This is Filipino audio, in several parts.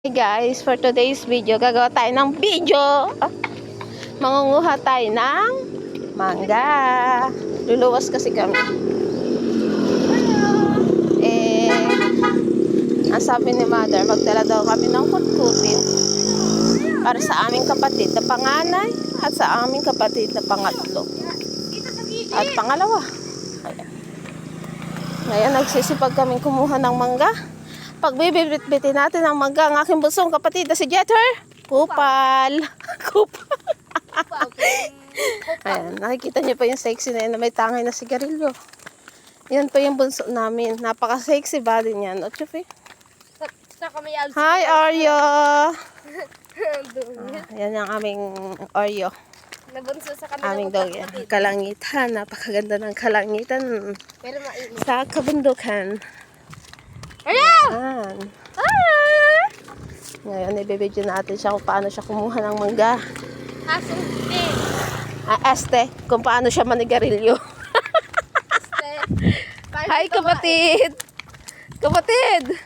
Hey guys, for today's video, gagawa tayo ng video. Mangunguha tayo ng mangga. Luluwas kasi kami. Ang sabi ni mother, magdala daw kami ng kutkutin para sa aming kapatid na panganay at sa aming kapatid na pangatlo at pangalawa. Ayan. Ngayon, nagsisipag kami kumuha ng mangga. Pagbibit-bitin natin ang mangga ang aking bunsong kapatid na si Jeter. Kupal. Kupal. Ayan, nakikita niyo pa yung sexy na yun na may tangay na sigarilyo. Yan pa yung bunso namin. Napaka-sexy body niyan. O, Chufi? Hi, Oreo! Yan ang aming Oreo. Nabunso sa kanila Aming dog yan. Kalangitan. Napakaganda ng kalangitan. Pero mainit. Sa kabundukan. Ayan. Ngayon, ibibidyo natin siya kung paano siya kumuha ng mangga. Este, kung paano siya manigarilyo. Hi, kapatid! Kapatid!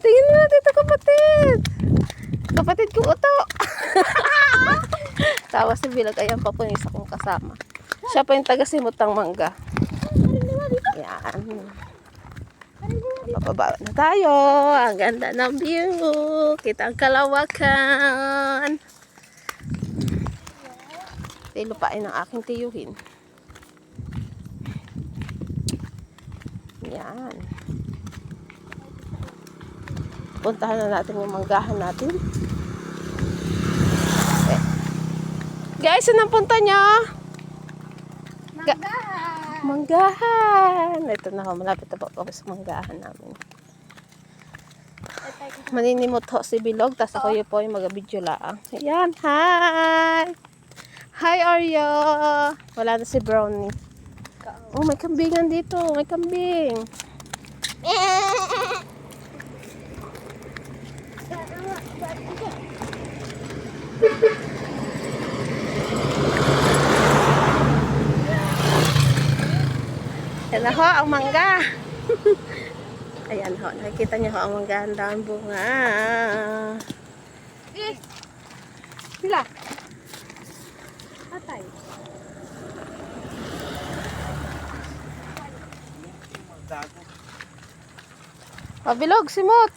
Tingin mo dito, kapatid! Kapatid ko uto! Tawa si Bilog, ayan pa po yung isa kong kasama. Siya pa yung taga-simot ng mangga. Ayan. Papababa na tayo. Ang ganda ng view. Kita ang kalawakan. Lupain ang aking tiyuhin. Yan. Puntahan na natin yung manggahan natin. Okay. Guys, saan ang punta nyo? Manggahan! Manggahan. Ito na ho, malapit na po ako sa manggahan namin. Maninimot ho si Bilog, tapos ako yun po yung mag-video lang. Ayan, hi! Hi, Oreo! Wala na si Brownie. Oh, may kambingan dito. May kambing. Yan na ho, ang mangga. Ayan ho, nakikita niyo ho ang mangga. Ang daming bunga. Sila. Atay. Pabilog, simot.